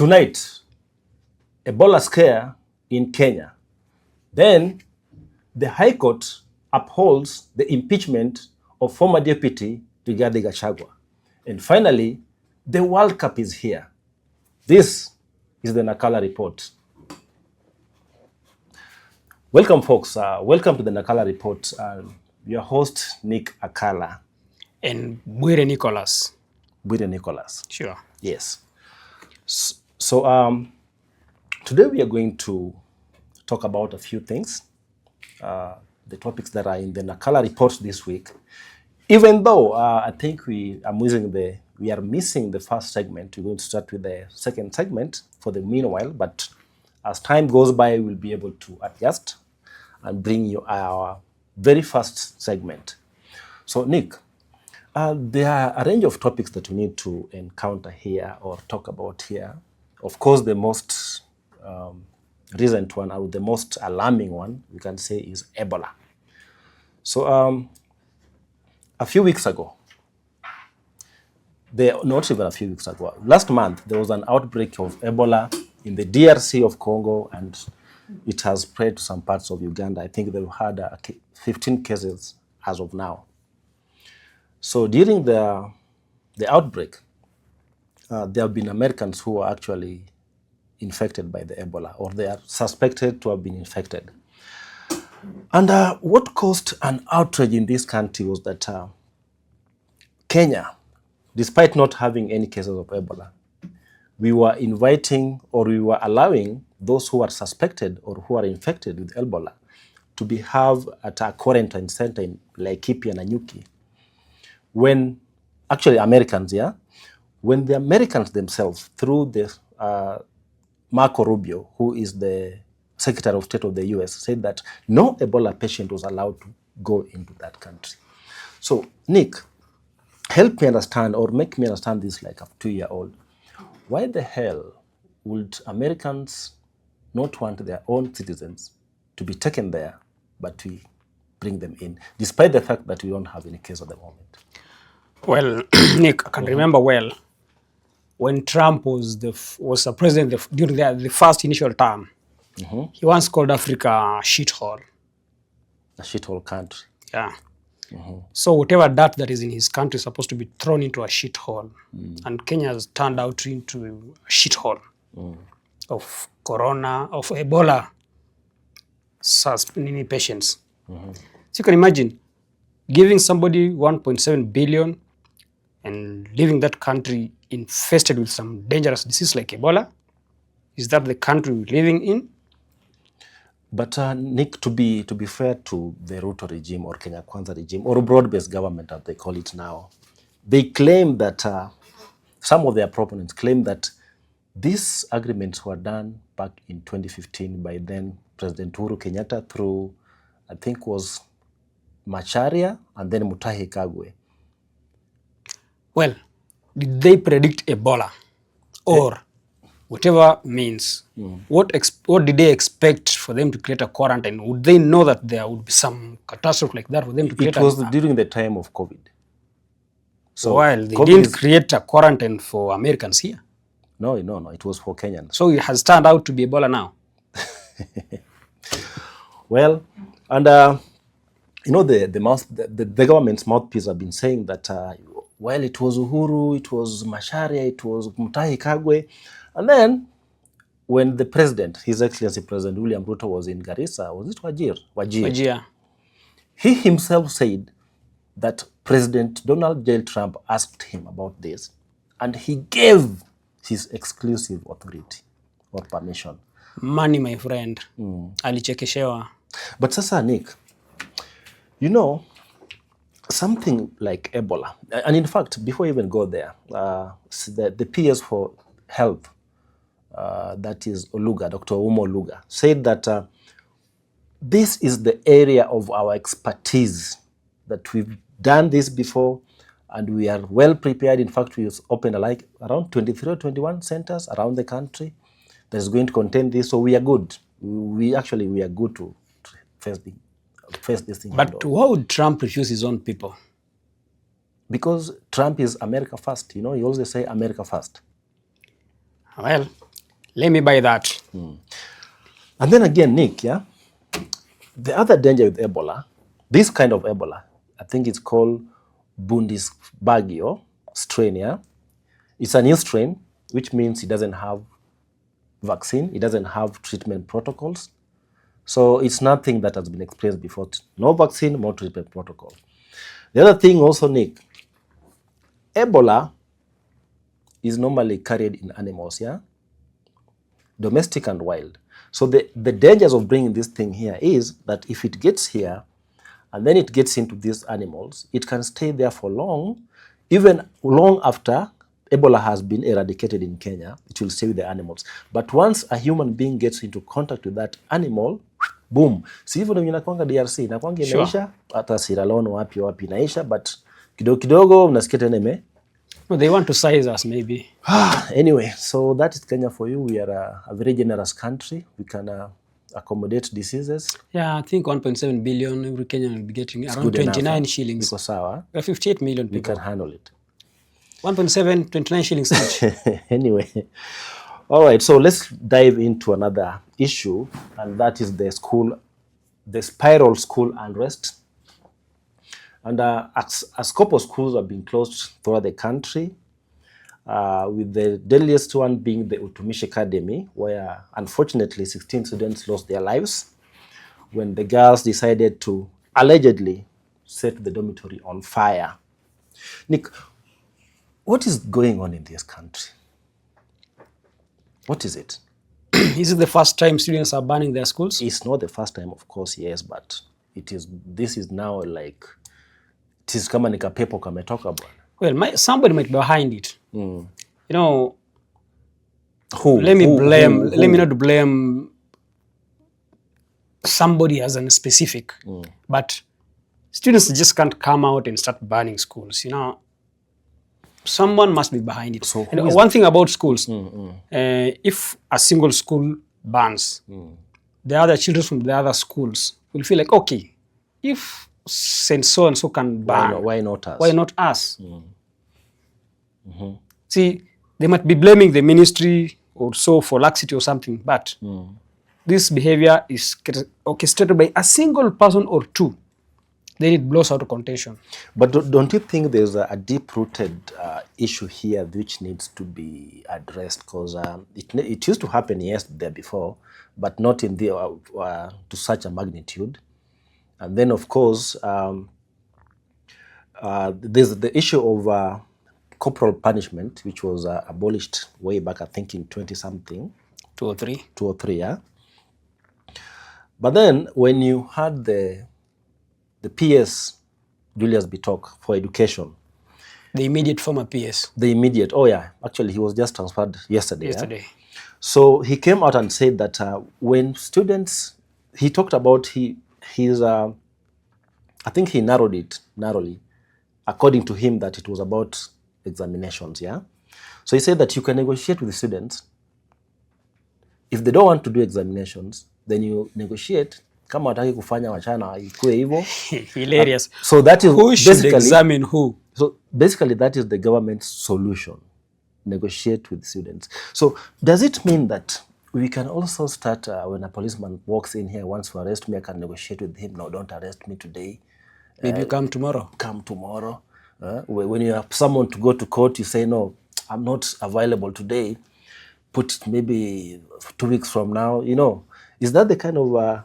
Tonight, Ebola scare in Kenya. Then the High Court upholds the impeachment of former Deputy Rigathi Gachagua. And finally, the World Cup is here. This is the Nakala Report. Welcome, folks. Welcome to the Nakala Report. Your host, Nick Akala. And Bwire Nicolas. Bwire Nicolas. Sure. Yes. So today we are going to talk about a few things, the topics that are in the Nakala Report this week. Even though I think we are missing the first segment, we're going to start with the second segment for the meanwhile. But as time goes by, we'll be able to adjust and bring you our very first segment. So, Nick, there are a range of topics that we need to encounter here or talk about here. Of course, the most recent one, or the most alarming one, we can say, is Ebola. So, a few weeks ago, not even a few weeks ago, last month, there was an outbreak of Ebola in the DRC of Congo, and it has spread to some parts of Uganda. I think they've had 15 cases as of now. So during the outbreak, there have been Americans who are actually infected by the Ebola, or they are suspected to have been infected. And what caused an outrage in this country was that Kenya, despite not having any cases of Ebola, we were inviting, or we were allowing those who are suspected or who are infected with Ebola to have at a quarantine center in Laikipia and Nanyuki. When, actually Americans, when the Americans themselves, through the Marco Rubio, who is the Secretary of State of the US, said that no Ebola patient was allowed to go into that country. So, Nick, help me understand, or make me understand this like a 2-year-old. Why the hell would Americans not want their own citizens to be taken there, but we bring them in, despite the fact that we don't have any case at the moment? Well, Nick, I can remember well when Trump was a president during the first initial term. He once called Africa a shithole. A shithole country. Yeah. So whatever dirt that is in his country is supposed to be thrown into a shithole. And Kenya has turned out into a shithole of corona, of Ebola patients. So you can imagine giving somebody 1.7 billion and leaving that country infested with some dangerous disease like Ebola. Is that the country we're living in? But Nick, to be fair to the Ruto regime, or Kenya Kwanza regime, or broad-based government as they call it now, they claim that, some of their proponents claim that these agreements were done back in 2015 by then President Uhuru Kenyatta through, I think was Macharia and then Mutahi Kagwe. Well, did they predict Ebola? Or whatever means, what did they expect for them to create a quarantine? Would they know that there would be some catastrophe like that for them to create? It was during the time of COVID. So while they didn't create a quarantine for Americans here. No, it was for Kenyans. So it has turned out to be Ebola now. Well, and the government's mouthpiece have been saying that well, it was Uhuru, it was Macharia, it was Mutahi Kagwe. And then when the president, His Excellency President William Ruto, was in Garissa, was it Wajir? He himself said that President Donald J. Trump asked him about this, and he gave his exclusive authority or permission. Money, my friend. Alichekeshewa. But sasa, Nick, something like Ebola, and in fact, before I even go there, the PS for Health, that is Oluga, Dr. Umo Oluga, said that this is the area of our expertise, that we've done this before and we are well prepared. In fact, we opened around 23 or 21 centers around the country that is going to contain this, so we are good. We are good to face this thing. But why would Trump refuse his own people? Because Trump is America first. You always say America first. Well, Let me buy that. And then again, Nick, yeah, the other danger with Ebola, this kind of Ebola, I think it's called Bundesbagio strain, yeah? It's a new strain, which means it doesn't have vaccine, it doesn't have treatment protocols. So it's nothing that has been experienced before. No vaccine, more treatment protocol. The other thing also, Nick, Ebola is normally carried in animals, yeah? Domestic and wild. So the dangers of bringing this thing here is that if it gets here and then it gets into these animals, it can stay there for long, even long after Ebola has been eradicated in Kenya, it will stay with the animals. But once a human being gets into contact with that animal, boom. Si hivyo ndio inakuanga DRC, inakuanga inaisha, hata Sierra Leone wapi wapi inaisha, but kidogo kidogo mnasikia tena No, they want to size us maybe. Anyway, so that is Kenya for you. We are a very generous country. We can accommodate diseases. Yeah, I think 1.7 billion every Kenyan will be getting It's around 29 enough, shillings. Because our, 58 million people. we can handle it. 1.7, 29 shillings each. Anyway, all right, so let's dive into another issue, and that is the spiral school unrest. And a couple of schools have been closed throughout the country, with the deadliest one being the Utumishi Academy, where unfortunately 16 students lost their lives when the girls decided to allegedly set the dormitory on fire. Nick, what is going on in this country? What is it? Is it the first time students are burning their schools? It's not the first time, of course, yes, but this is now like, it is kama nika pepo kametoka bwana. Well, somebody might be behind it. You know, Who? let me not blame somebody as a specific, but students just can't come out and start burning schools. You know, someone must be behind it. So and one thing about schools, if a single school burns, the other children from the other schools will feel like, okay, if so and so can burn, why not us? Why not us? See, they might be blaming the ministry or so for laxity or something, but this behavior is orchestrated by a single person or two. Then it blows out of contention. But don't you think there's a deep-rooted issue here which needs to be addressed? Because it used to happen, yes, there before, but not in the to such a magnitude. And then, of course, there's the issue of corporal punishment, which was abolished way back, I think, in 20-something. 203. 203, yeah. But then, when you had the PS, Julius Bitok, for education. The immediate former PS. The immediate, oh yeah, actually he was just transferred yesterday. Yesterday. Yeah? So he came out and said that when students, he talked about I think he narrowed it narrowly, according to him, that it was about examinations, yeah? So he said that you can negotiate with the students. If they don't want to do examinations, then you negotiate. Kama wataki kufanya wachana ikue hivyo. Hilarious. So that is who should examine who? So basically that is the government's solution. Negotiate with students. So does it mean that we can also start when a policeman walks in here, wants to arrest me, I can negotiate with him. No, don't arrest me today. Maybe you come tomorrow. Come tomorrow. When you have someone to go to court, you say, no, I'm not available today. Put it maybe 2 weeks from now. You know, is that the kind of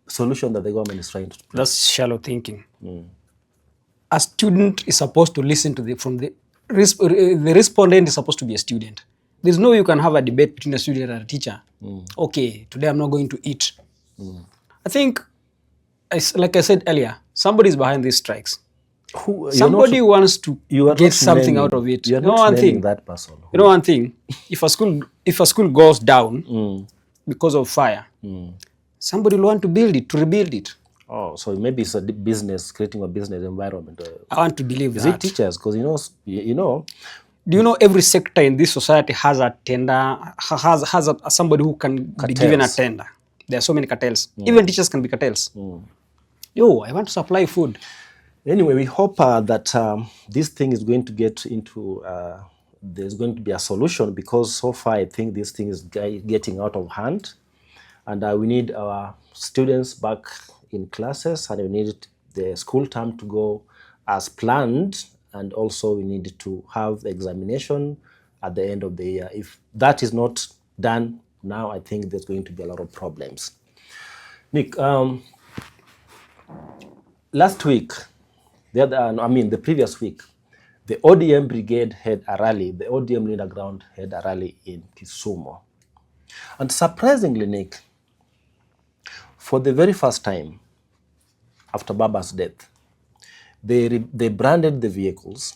solution that the government is trying to do? That's shallow thinking. A student is supposed to listen to the respondent is supposed to be a student. There's no way you can have a debate between a student and a teacher. Okay, today I'm not going to eat. I think, like I said earlier, somebody is behind these strikes. Somebody wants to get something out of it. You are not naming that person. You know one thing, if a school goes down because of fire, somebody will want to build it, to rebuild it. Oh, so maybe it's a business, creating a business environment. I want to believe Is that. it teachers? Because you know. Do you know every sector in this society has a tender, has somebody who can be given a tender? There are so many cartels. Even teachers can be cartels. Yo, I want to supply food. Anyway, we hope that this thing is going to get into there's going to be a solution, because so far I think this thing is getting out of hand, and we need our students back in classes, and we need the school term to go as planned, and also we need to have examination at the end of the year. If that is not done now, I think there's going to be a lot of problems. Nick, last week, the previous week, the ODM brigade had a rally, the ODM leader ground had a rally in Kisumu. And surprisingly, Nick, for the very first time after Baba's death, they branded the vehicles.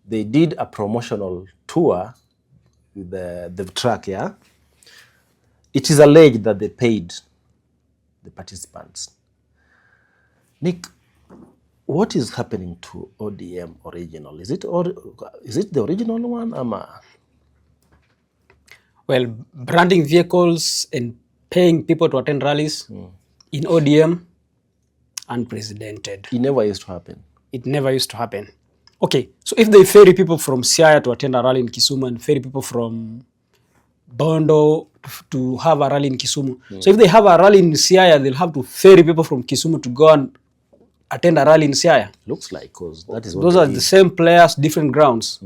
They did a promotional tour with the truck, yeah? It is alleged that they paid the participants. Nick, what is happening to ODM original? Is it the original one? Well, branding vehicles and paying people to attend rallies in ODM, unprecedented. It never used to happen. It never used to happen. Okay, so if they ferry people from Siaya to attend a rally in Kisumu and ferry people from Bondo to have a rally in Kisumu. So if they have a rally in Siaya, they'll have to ferry people from Kisumu to go and attend a rally in Siaya. Looks like, because that is what those are the same players, different grounds.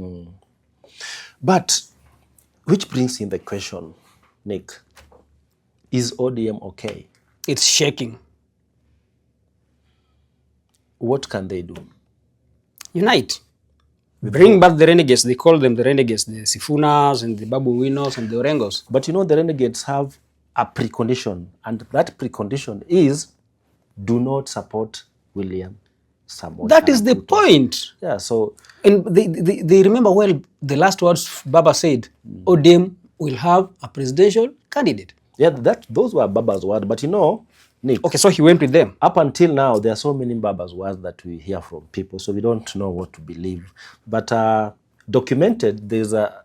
But which brings in the question, Nick, is ODM okay? It's shaking. What can they do? Unite. Bring back the renegades. They call them the renegades, the Sifunas and the Babu Winos and the Orengos. But you know, the renegades have a precondition, and that precondition is do not support William Samoei. That is the point. Yeah, so... And they remember well the last words Baba said, ODM will have a presidential candidate. Yeah, those were Baba's words, but you know, Nick... Okay, so he went with them. Up until now, there are so many Baba's words that we hear from people, so we don't know what to believe. But documented, there's a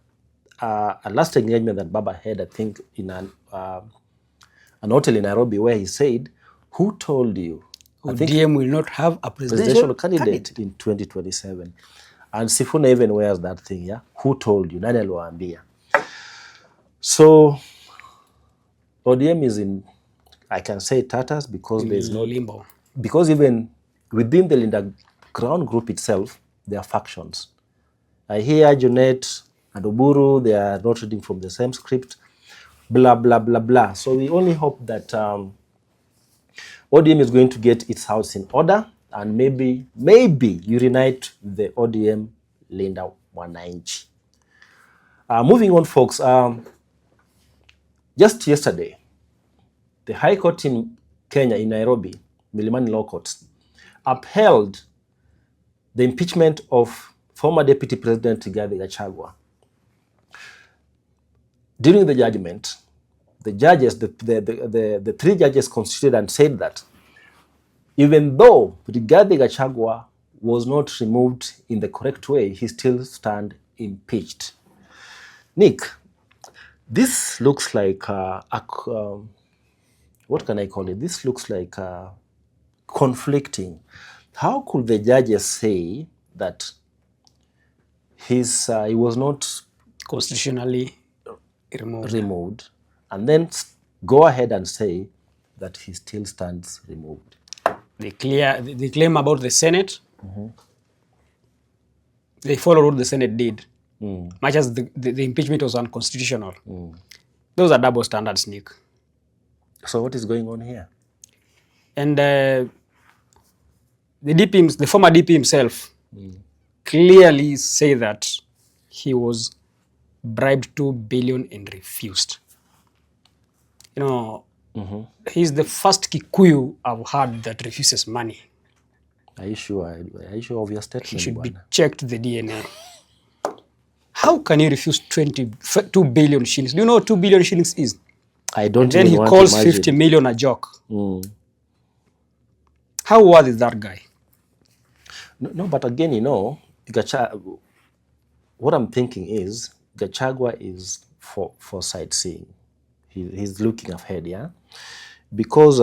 last engagement that Baba had, I think, in an hotel in Nairobi, where he said, who told you ODM will not have a presidential candidate in 2027? And Sifuna even wears that thing, yeah? Who told you? Nani aliwaambia? So, ODM is in, I can say, tatters, because there's no limbo. Because even within the Linda ground group itself, there are factions. I hear Junet and Oburu, they are not reading from the same script, blah, blah, blah, blah. So we only hope that ODM is going to get its house in order, and maybe you reunite the ODM Linda Mwananchi. Moving on, folks, just yesterday, the High Court in Kenya, in Nairobi, Milimani Law Courts, upheld the impeachment of former Deputy President Rigathi Gachagua. During the judgment, the judges, the three judges constituted and said that even though Rigathi Gachagua was not removed in the correct way, he still stand impeached. Nick, this looks like what can I call it? This looks like conflicting. How could the judges say that he was not constitutionally removed, and then go ahead and say that he still stands removed? They claim about the Senate. They follow what the Senate did, much as the impeachment was unconstitutional. Those are double standards, Nick. So what is going on here? And the former DP himself clearly say that he was bribed 2 billion and refused. You know, he's the first Kikuyu I've heard that refuses money. Are you sure? Are you sure of your statement? He should be checked the DNA. How can you refuse 2 billion shillings? Do you know what 2 billion shillings is? I don't. And then he calls 50 million a joke. How worth is that guy? No, but again, you know, what I'm thinking is Gachagua is for sightseeing. He's looking ahead, yeah? Because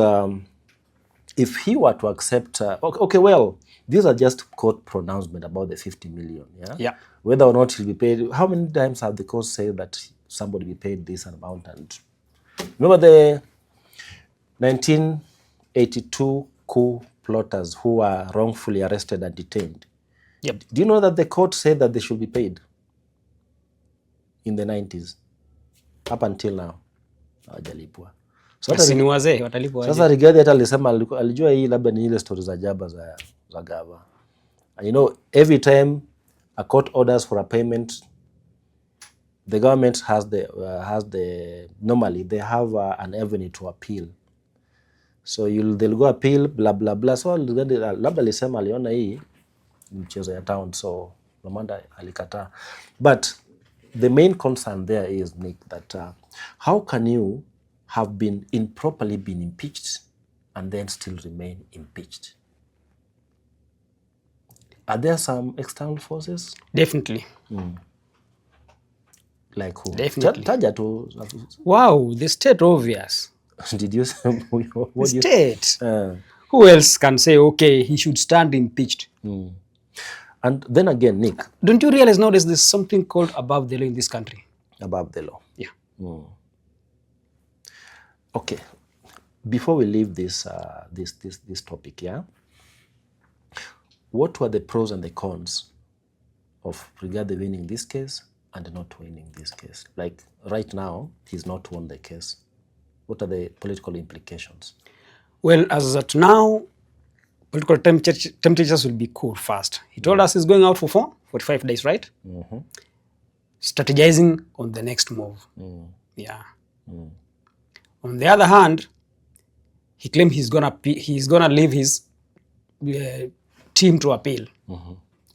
if he were to accept, okay, well, these are just court pronouncement about the 50 million, yeah? Yeah. Whether or not he'll be paid, how many times have the court said that somebody be paid this amount? And remember the 1982 coup plotters who were wrongfully arrested and detained? Yep. Do you know that the court said that they should be paid in the 90s? Up until now, hawajalipwa. Sasa ni wazee watalipwa aje? Sasa Rigathi hata alisema alijua hii labda ni ile story za jaba za gava. And you know, every time a court orders for a payment, the government has the normally they have an avenue to appeal. So they'll go appeal blah blah blah. So labda alisema aliona hii mchezo ya town, so Lamanda alikataa. But the main concern there is, Nick, that how can you have been improperly been impeached and then still remain impeached? Are there some external forces? Definitely. Like who? Definitely. Taja tu. Wow, the state obvious. Did you say what The state. you? Who else can say, okay, he should stand impeached? And then again, Nick. Don't you realize nowadays there's something called above the law in this country? Above the law. Yeah. Okay. Before we leave this this topic, yeah. What were the pros and the cons of Rigathi winning this case and not winning this case? Like right now, he's not won the case. What are the political implications? Well, as at now, political temperatures will be cool fast. He told us he's going out for 45 days, right? Strategizing on the next move. Yeah. On the other hand, he claimed he's gonna leave his team to appeal.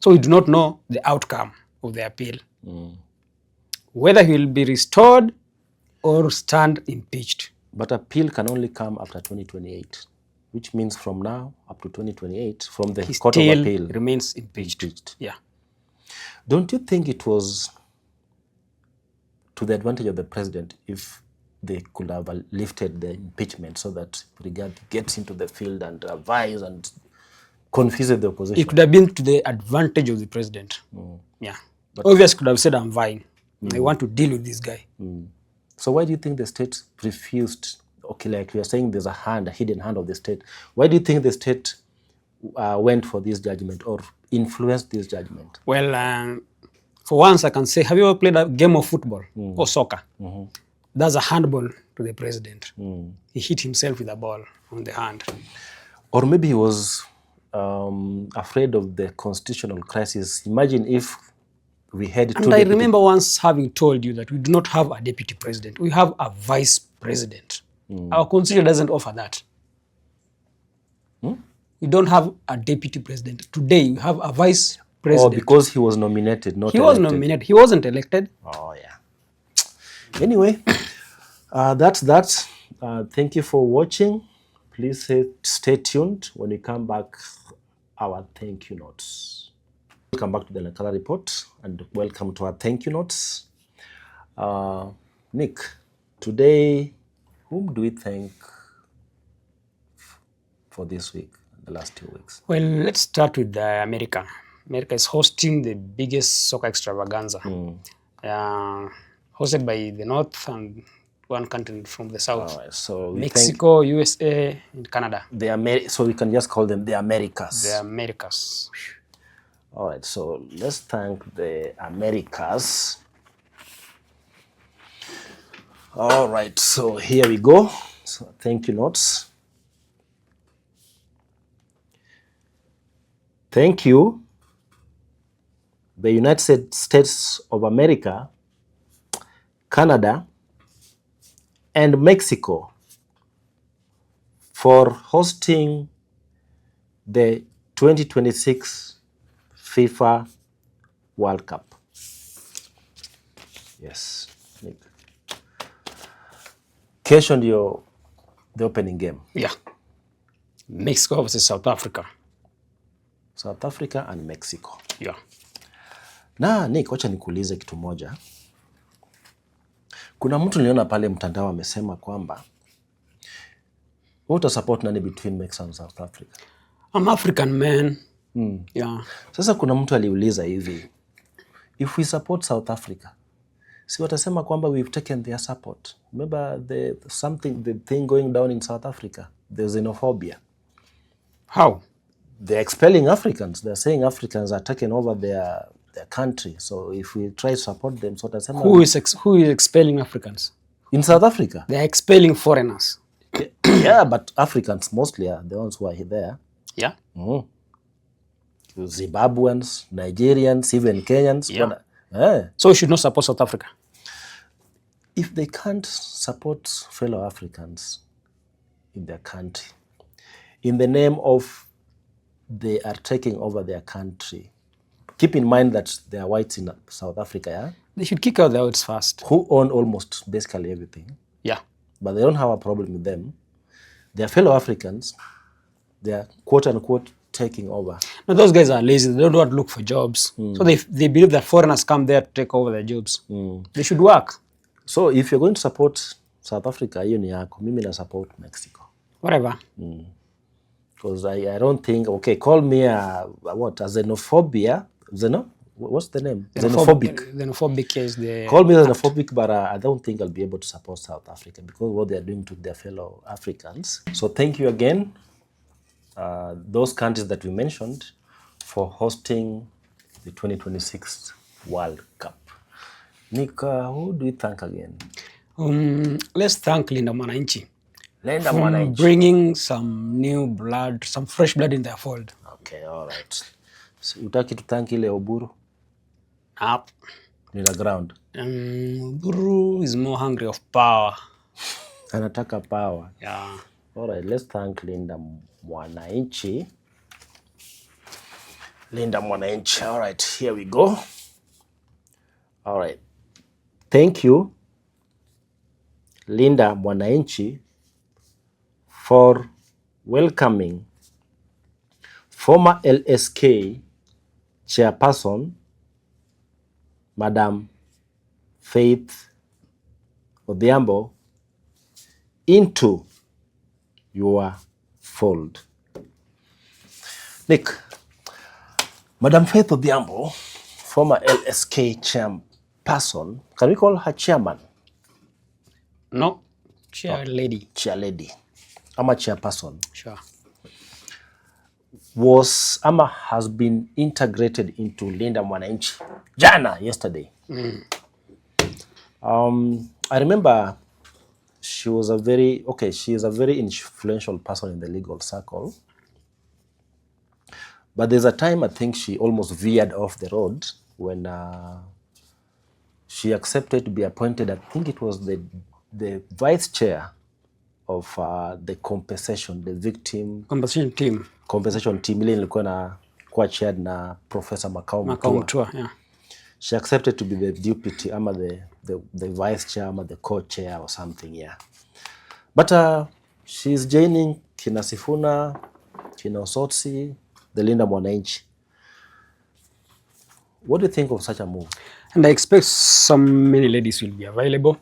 So we do not know the outcome of the appeal. Whether he will be restored or stand impeached. But appeal can only come after 2028, which means from now up to 2028, from the court of appeal, remains impeached. Yeah. Don't you think it was to the advantage of the president if they could have lifted the impeachment so that Rigathi gets into the field and advise and confuses the opposition? It could have been to the advantage of the president. Yeah. But obviously could have said, I'm vying. I want to deal with this guy. So why do you think the state refused? Okay, like we are saying, there's a hidden hand of the state. Why do you think the state went for this judgment or influenced this judgment? Well, for once I can say, have you ever played a game of football or soccer? That's a handball to the president. He hit himself with a ball on the hand. Or maybe he was afraid of the constitutional crisis. Imagine if we had And I remember once having told you that we do not have a deputy president. We have a vice president. Our constitution doesn't offer that. We don't have a deputy president. Today, we have a vice president. Oh, because he was nominated, not He elected. was nominated. He wasn't elected. Oh, yeah. Anyway, that's that. Thank you for watching. Please stay tuned. When we come back, our thank you notes. Welcome back to the Nakala Report and welcome to our thank you notes. Nick, today, whom do we thank for this week, the last 2 weeks? Well, let's start with America. America is hosting the biggest soccer extravaganza. Hosted by the North and one country from the South. Right, so Mexico, USA, and Canada. So we can just call them the Americas. The Americas. All right, so let's thank the Americas. All right, so here we go. So thank you notes. Thank you, the United States of America, Canada, and Mexico for hosting the 2026 FIFA World Cup. Yes, Nick. Kesho ndio the opening game. Yeah. Mexico versus South Africa. South Africa and Mexico. Yeah. Na Nick, wacha nikuulize kitu moja. Kuna mtu niliona pale mtandao amesema kwamba What a support nani between Mexico and South Africa? I'm African, man. Yeah. Sasa kuna mtu aliuliza hivi, if we support South Africa, si watasema kwamba we've taken their support. Remember the thing going down in South Africa, the xenophobia. How? They're expelling Africans. They're saying Africans are taking over their country. So if we try to support them, so watasema Who is expelling Africans? in South Africa. They're expelling foreigners. Yeah, but Africans mostly are the ones who are there. Yeah. Zimbabweans, Nigerians, even Kenyans. Yeah. So we should not support South Africa. If they can't support fellow Africans in their country, in the name of they are taking over their country, keep in mind that they are whites in South Africa, yeah? They should kick out the whites first. Who own almost basically everything. Yeah. But they don't have a problem with them. Their fellow Africans, they are quote-unquote taking over. No, those guys are lazy. They don't want to look for jobs. So they believe that foreigners come there to take over their jobs. They should work. So if you're going to support South Africa, hiyo ni yako. Mimi na support Mexico. Whatever. Because I don't think, okay, call me a xenophobia. What's the name? Xenophobic. Xenophobic is the... Call me xenophobic, but I don't think I'll be able to support South Africa because what they're doing to their fellow Africans. So thank you again, those countries that we mentioned, for hosting the 2026 World Cup. Nick, who do we thank again? Let's thank Linda Mwananchi. Linda Mwananchi. Bringing some new blood, some fresh blood in their fold. Okay, all right. So, utaki to thank ile Oburu? Up. In the ground. Oburu is more hungry of power. Anataka power. Yeah. All right, let's thank Linda Mwananchi. Linda Mwananchi. All right, here we go. All right. Thank you, Linda Mwananchi, for welcoming former LSK chairperson, Madam Faith Odhiambo, into your fold. Nick, Madam Faith Odhiambo, former LSK chairperson, can we call her chairman? No, chair lady. Chair lady. Ama chairperson. Sure. Has been integrated into Linda Mwananchi yesterday. I remember she is a very influential person in the legal circle. But there's a time I think she almost veered off the road when she accepted to be appointed. I think it was the vice chair of the victim compensation team ile ilikuwa na kuwa chaired na Professor Makau Mtua. Yeah. She accepted to be the deputy ama the vice chair ama the co-chair or something, yeah. But she's joining kina Sifuna, kina Osotsi, the Linda Mwananchi. What do you think of such a move? And I expect some many ladies will be available.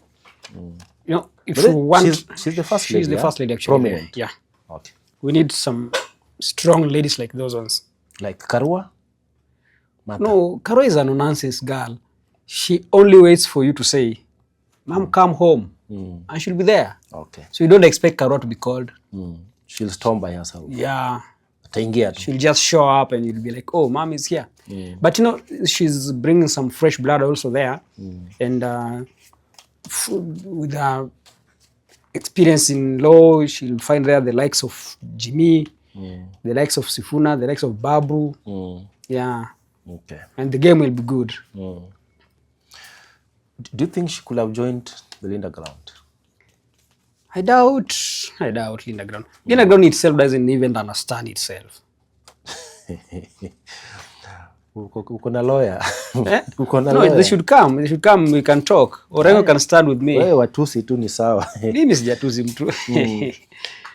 You know, if you want, she's the first lady. She's the first lady, actually. Prominent. Yeah. Okay. We need some strong ladies like those ones. Like Karua? No, Karua is a nonsense girl. She only waits for you to say, "Mom, come home," and she'll be there. Okay. So you don't expect Karua to be called. She'll storm by herself. Yeah. She'll just show up and you'll be like, "Oh, Mom is here." But you know, she's bringing some fresh blood also there, and with her experience in law, she'll find there the likes of Jimmy, the likes of Sifuna, the likes of Babu. Yeah. Okay. And the game will be good. Do you think she could have joined the Linda ground? I doubt Linda ground. Linda ground itself doesn't even understand itself. Uko na lawyer. No, they should come. We can talk. Orengo can stand with me. Wewe watusi tu ni sawa. Mimi sijatusi mtu.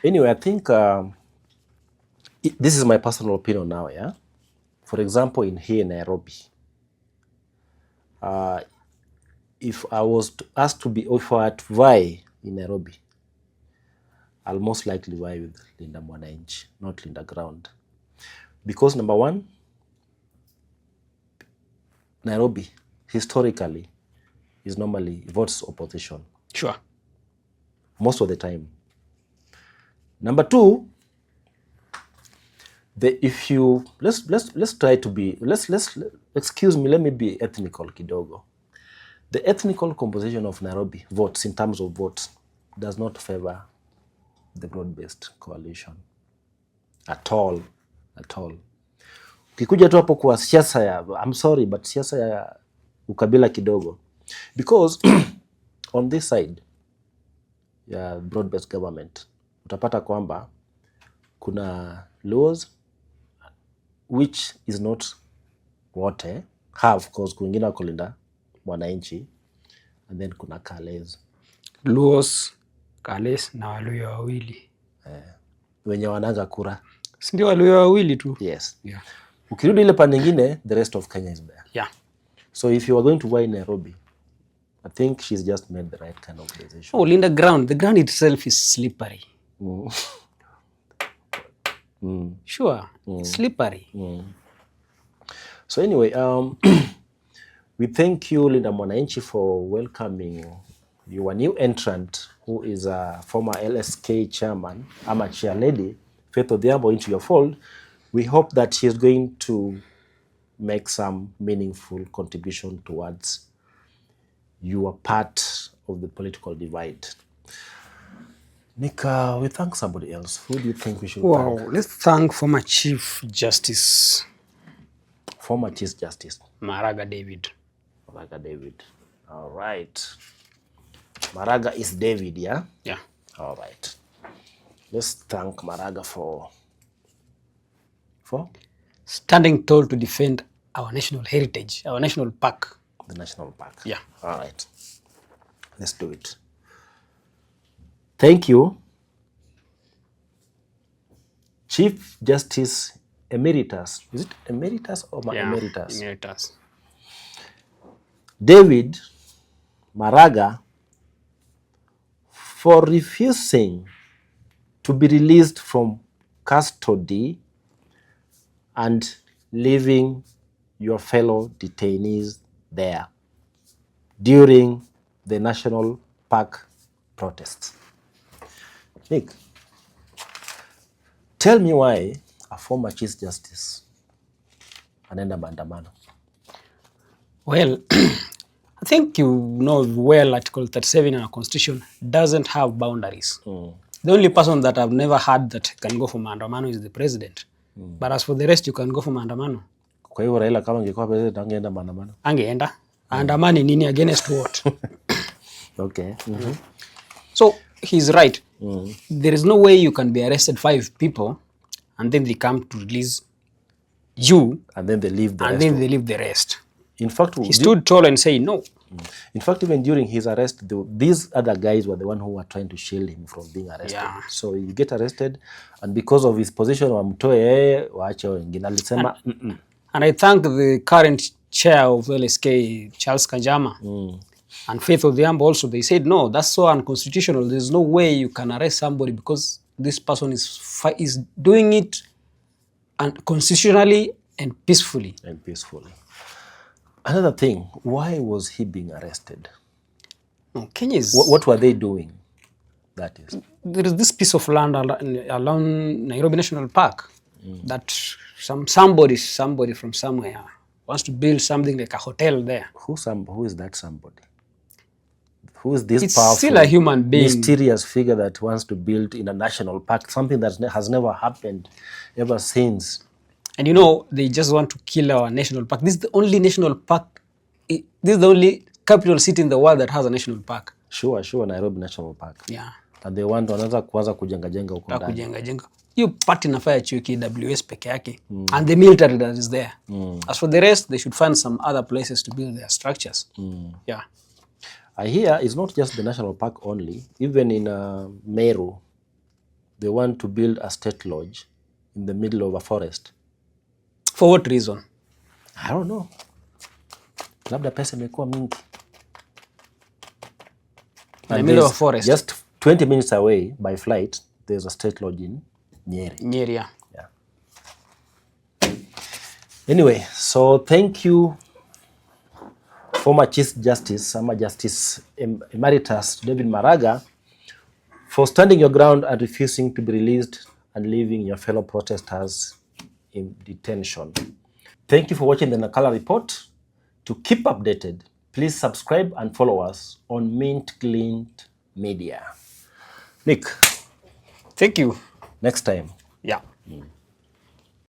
Anyway, I think this is my personal opinion now, yeah? For example, here in Nairobi, if I was asked to be, if I had to vie in Nairobi, I'll most likely vie with Linda Mwananchi, not Linda Ground. Because number one, Nairobi, historically, is normally votes opposition. Sure. Most of the time. Number two, let's try to be, excuse me, let me be ethnical kidogo. The ethnical composition of Nairobi votes, in terms of votes, does not favor the broad-based coalition at all. Ukikuja tu hapo kwa siasa ya, I'm sorry, but siasa ya ukabila kidogo, because on this side ya broad-based government utapata kwamba kuna laws which is not wote have, cause kwingine wako Linda Mwananchi, and then kuna Kales. Luos, Kales na Waluya wawili. Wenye wananga kura. Si ndio Waluya wawili tu? Yes. Yeah. Ukirudi ile pande nyingine, the rest of Kenya is there. Yeah. So if you are going to buy Nairobi, I think she's just made the right kind of decision. Oh, Linda Ground. The ground itself is slippery. Sure. It's slippery. So anyway, we thank you, Linda Mwananchi, for welcoming your new entrant, who is a former LSK chairman, chair lady, Faith Odhiambo, into your fold. We hope that she is going to make some meaningful contribution towards your part of the political divide. Nika, we thank somebody else. Who do you think we should thank? Let's thank former Chief Justice. Former Chief Justice. Maraga David. Maraga David. All right. Maraga is David, yeah? Yeah. All right. Let's thank Maraga for standing tall to defend our national heritage, our national park. The national park. Yeah. All right. Let's do it. Thank you, Chief Justice Emeritus. Is it Emeritus or Emeritus? Emeritus. David Maraga, for refusing to be released from custody and leaving your fellow detainees there during the National Park protests. Nick, tell me why a former Chief Justice anaenda maandamano. Well, I think you know well Article 37 in our Constitution doesn't have boundaries. The only person that I've never heard that can go for maandamano is the president. But as for the rest, you can go for maandamano. Kwa hiyo Raila kama angekuwa president angeenda maandamano? Angeenda. Andamani nini against what? Okay. So he's right. There is no way you can be arrested 5 people and then they come to release you and then they leave the and rest. Then they leave the rest. In fact, he stood tall and said no. In fact, even during his arrest, these other guys were the one who were trying to shield him from being arrested. Yeah. So you get arrested, and because of his position, wamtoe waache wengine. Alisema and I thank the current chair of LSK, Charles Kanjama, and Faith Odhiambo also. They said no, that's so unconstitutional. There's no way you can arrest somebody because this person is doing it constitutionally and peacefully. Another thing, why was he being arrested? No, Kenya is... What were they doing? That is, there is this piece of land along Nairobi National Park that somebody from somewhere wants to build something like a hotel there. Who is that somebody? Who is this it's powerful, still a human being, mysterious figure that wants to build in a national park something that has never happened ever since? And you know, they just want to kill our national park. This is the only national park. This is the only capital city in the world that has a national park. Sure, Nairobi National Park. Yeah. And they want wanaanza kuanza kujenga huko ndani. Kujenga. You part inafaa chuo KWS peke yake. And the military that is there. As for the rest, they should find some other places to build their structures. Yeah. I hear it's not just the national park only. Even in Meru, they want to build a state lodge in the middle of a forest. For what reason? I don't know. Labda pesa imekuwa mingi. In the middle of a forest. Just 20 minutes away by flight there's a state lodge in Nyeri. Nyeri, yeah. Yeah. Anyway, so thank you, former Chief Justice, Justice Emeritus David Maraga, for standing your ground and refusing to be released and leaving your fellow protesters in detention. Thank you for watching the Nakala Report. To keep updated, please subscribe and follow us on Mint Glint Media. Nick. Thank you. Next time. Yeah.